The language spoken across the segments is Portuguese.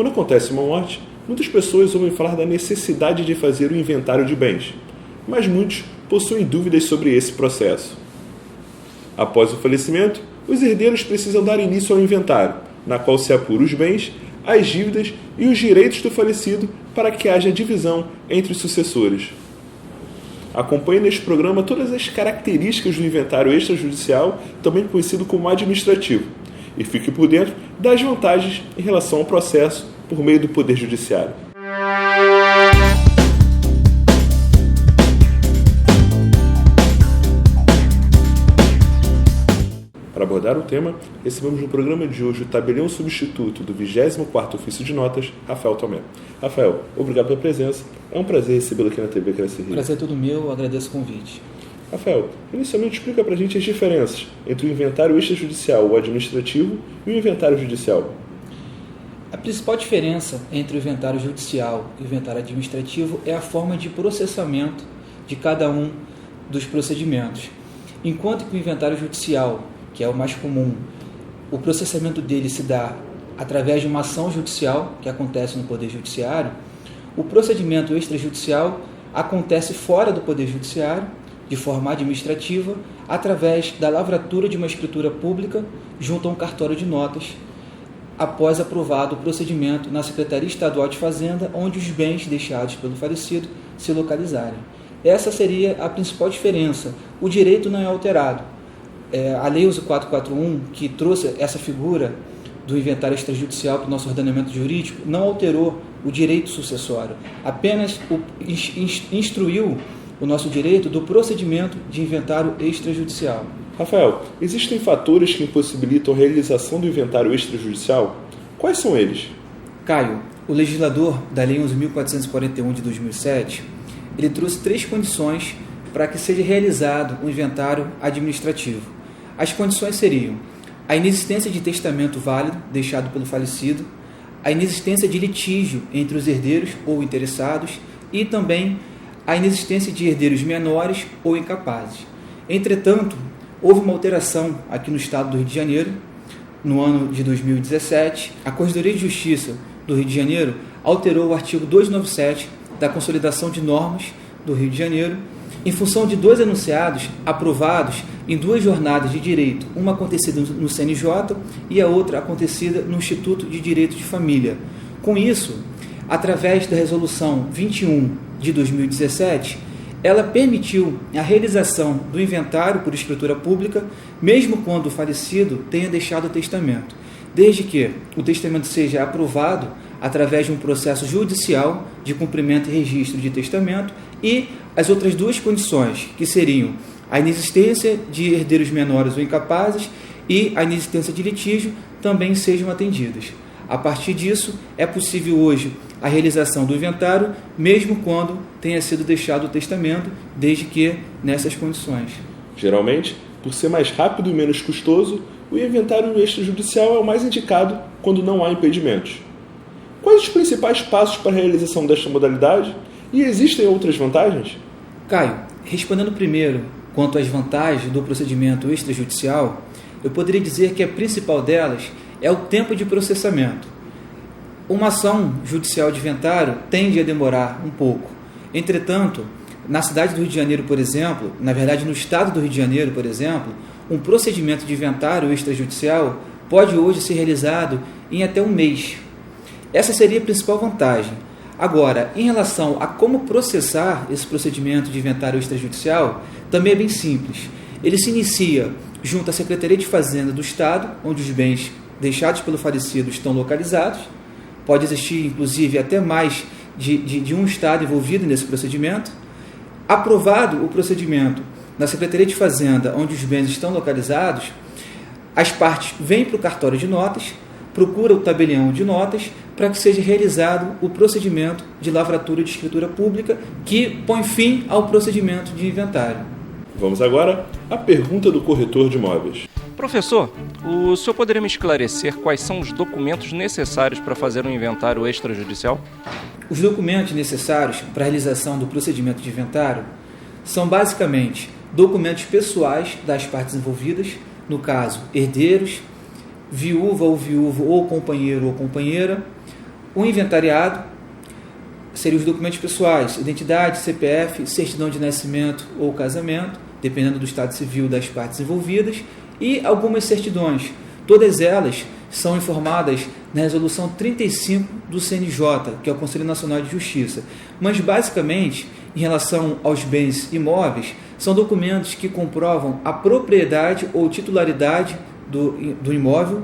Quando acontece uma morte, muitas pessoas ouvem falar da necessidade de fazer o inventário de bens, mas muitos possuem dúvidas sobre esse processo. Após o falecimento, os herdeiros precisam dar início ao inventário, na qual se apura os bens, as dívidas e os direitos do falecido para que haja divisão entre os sucessores. Acompanhe neste programa todas as características do inventário extrajudicial, também conhecido como administrativo, e fique por dentro das vantagens em relação ao processo por meio do Poder Judiciário. Para abordar o tema, recebemos no programa de hoje o tabelião substituto do 24º Ofício de Notas, Rafael Tomé. Rafael, obrigado pela presença. É um prazer recebê-lo aqui na TV Cresce Rio. Prazer é todo meu, agradeço o convite. Rafael, inicialmente explica para a gente as diferenças entre o inventário extrajudicial ou administrativo e o inventário judicial. A principal diferença entre o inventário judicial e o inventário administrativo é a forma de processamento de cada um dos procedimentos. Enquanto que o inventário judicial, que é o mais comum, o processamento dele se dá através de uma ação judicial que acontece no Poder Judiciário, o procedimento extrajudicial acontece fora do Poder Judiciário, de forma administrativa, através da lavratura de uma escritura pública junto a um cartório de notas, após aprovado o procedimento na Secretaria Estadual de Fazenda, onde os bens deixados pelo falecido se localizarem. Essa seria a principal diferença. O direito não é alterado. A Lei 11.441, que trouxe essa figura do inventário extrajudicial para o nosso ordenamento jurídico, não alterou o direito sucessório, apenas instruiu o nosso direito do procedimento de inventário extrajudicial. Rafael, existem fatores que impossibilitam a realização do inventário extrajudicial? Quais são eles? Caio, o legislador da Lei 11.441 de 2007, ele trouxe 3 condições para que seja realizado um inventário administrativo. As condições seriam a inexistência de testamento válido deixado pelo falecido, a inexistência de litígio entre os herdeiros ou interessados e também a inexistência de herdeiros menores ou incapazes. Entretanto, houve uma alteração aqui no estado do Rio de Janeiro, no ano de 2017. A Corregedoria de Justiça do Rio de Janeiro alterou o artigo 297 da Consolidação de Normas do Rio de Janeiro, em função de 2 enunciados aprovados em 2 jornadas de direito, uma acontecida no CNJ e a outra acontecida no Instituto de Direito de Família. Com isso, através da Resolução 21 de 2017, ela permitiu a realização do inventário por escritura pública, mesmo quando o falecido tenha deixado o testamento, desde que o testamento seja aprovado através de um processo judicial de cumprimento e registro de testamento, e as outras 2 condições, que seriam a inexistência de herdeiros menores ou incapazes e a inexistência de litígio, também sejam atendidas. A partir disso, é possível hoje a realização do inventário, mesmo quando tenha sido deixado o testamento, desde que nessas condições. Geralmente, por ser mais rápido e menos custoso, o inventário extrajudicial é o mais indicado quando não há impedimentos. Quais os principais passos para a realização desta modalidade? E existem outras vantagens? Caio, respondendo primeiro quanto às vantagens do procedimento extrajudicial, eu poderia dizer que a principal delas é o tempo de processamento. Uma ação judicial de inventário tende a demorar um pouco. Entretanto, na cidade do Rio de Janeiro, por exemplo, na verdade no estado do Rio de Janeiro, por exemplo, um procedimento de inventário extrajudicial pode hoje ser realizado em até um mês. Essa seria a principal vantagem. Agora, em relação a como processar esse procedimento de inventário extrajudicial, também é bem simples. Ele se inicia junto à Secretaria de Fazenda do Estado, onde os bens deixados pelo falecido estão localizados. Pode existir, inclusive, até mais de um Estado envolvido nesse procedimento. Aprovado o procedimento na Secretaria de Fazenda, onde os bens estão localizados, as partes vêm para o cartório de notas, procura o tabelião de notas para que seja realizado o procedimento de lavratura de escritura pública que põe fim ao procedimento de inventário. Vamos agora à pergunta do corretor de imóveis. Professor, o senhor poderia me esclarecer quais são os documentos necessários para fazer um inventário extrajudicial? Os documentos necessários para a realização do procedimento de inventário são basicamente documentos pessoais das partes envolvidas, no caso, herdeiros, viúva ou viúvo ou companheiro ou companheira, O inventariado seriam os documentos pessoais, identidade, CPF, certidão de nascimento ou casamento, dependendo do estado civil das partes envolvidas, e algumas certidões. Todas elas são informadas na Resolução 35 do CNJ, que é o Conselho Nacional de Justiça. Mas, basicamente, em relação aos bens imóveis, são documentos que comprovam a propriedade ou titularidade do imóvel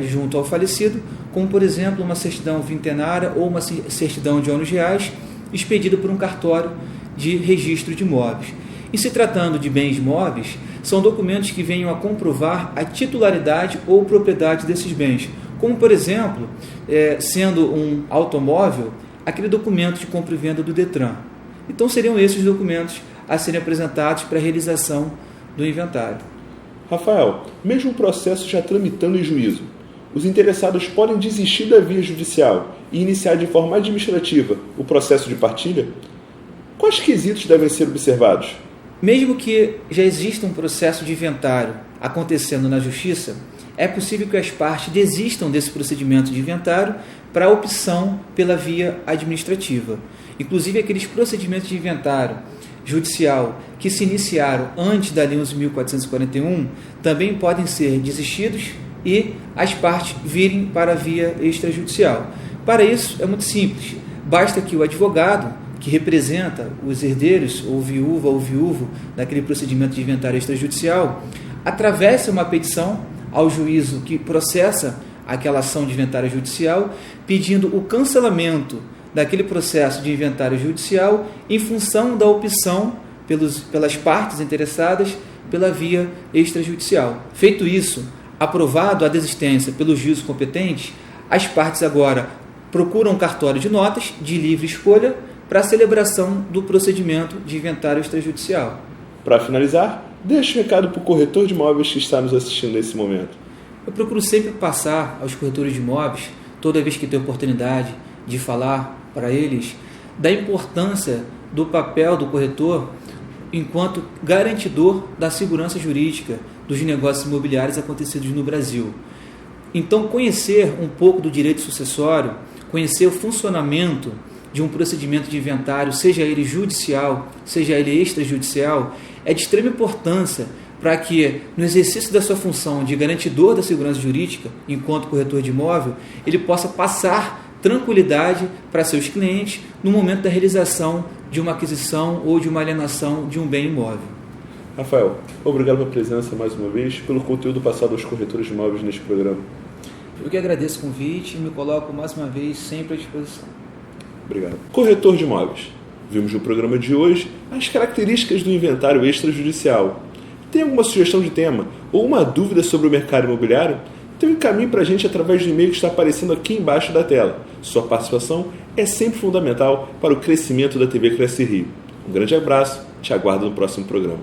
junto ao falecido, como, por exemplo, uma certidão vintenária ou uma certidão de ônus reais expedida por um cartório de registro de imóveis. E se tratando de bens móveis, são documentos que venham a comprovar a titularidade ou propriedade desses bens, como, por exemplo, sendo um automóvel, aquele documento de compra e venda do Detran. Então, seriam esses documentos a serem apresentados para a realização do inventário. Rafael, mesmo o processo já tramitando em juízo, os interessados podem desistir da via judicial e iniciar de forma administrativa o processo de partilha? Quais quesitos devem ser observados? Mesmo que já exista um processo de inventário acontecendo na Justiça, é possível que as partes desistam desse procedimento de inventário para a opção pela via administrativa. Inclusive, aqueles procedimentos de inventário judicial que se iniciaram antes da Lei 11.441 também podem ser desistidos e as partes virem para a via extrajudicial. Para isso, é muito simples. Basta que o advogado que representa os herdeiros, ou viúva ou viúvo, daquele procedimento de inventário extrajudicial, atravesse uma petição ao juízo que processa aquela ação de inventário judicial, pedindo o cancelamento daquele processo de inventário judicial em função da opção pelas partes interessadas pela via extrajudicial. Feito isso, aprovado a desistência pelo juízo competente, as partes agora procuram um cartório de notas de livre escolha para a celebração do procedimento de inventário extrajudicial. Para finalizar, deixe um recado para o corretor de imóveis que está nos assistindo nesse momento. Eu procuro sempre passar aos corretores de imóveis, toda vez que tenho oportunidade de falar para eles, da importância do papel do corretor enquanto garantidor da segurança jurídica dos negócios imobiliários acontecidos no Brasil. Então, conhecer um pouco do direito sucessório, conhecer o funcionamento de um procedimento de inventário, seja ele judicial, seja ele extrajudicial, é de extrema importância para que, no exercício da sua função de garantidor da segurança jurídica, enquanto corretor de imóvel, ele possa passar tranquilidade para seus clientes no momento da realização de uma aquisição ou de uma alienação de um bem imóvel. Rafael, obrigado pela presença mais uma vez, pelo conteúdo passado aos corretores de imóveis neste programa. Eu que agradeço o convite e me coloco mais uma vez sempre à disposição. Obrigado. Corretor de imóveis. Vimos no programa de hoje as características do inventário extrajudicial. Tem alguma sugestão de tema ou uma dúvida sobre o mercado imobiliário? Então encaminhe para a gente através do e-mail que está aparecendo aqui embaixo da tela. Sua participação é sempre fundamental para o crescimento da TV Cresce Rio. Um grande abraço, te aguardo no próximo programa.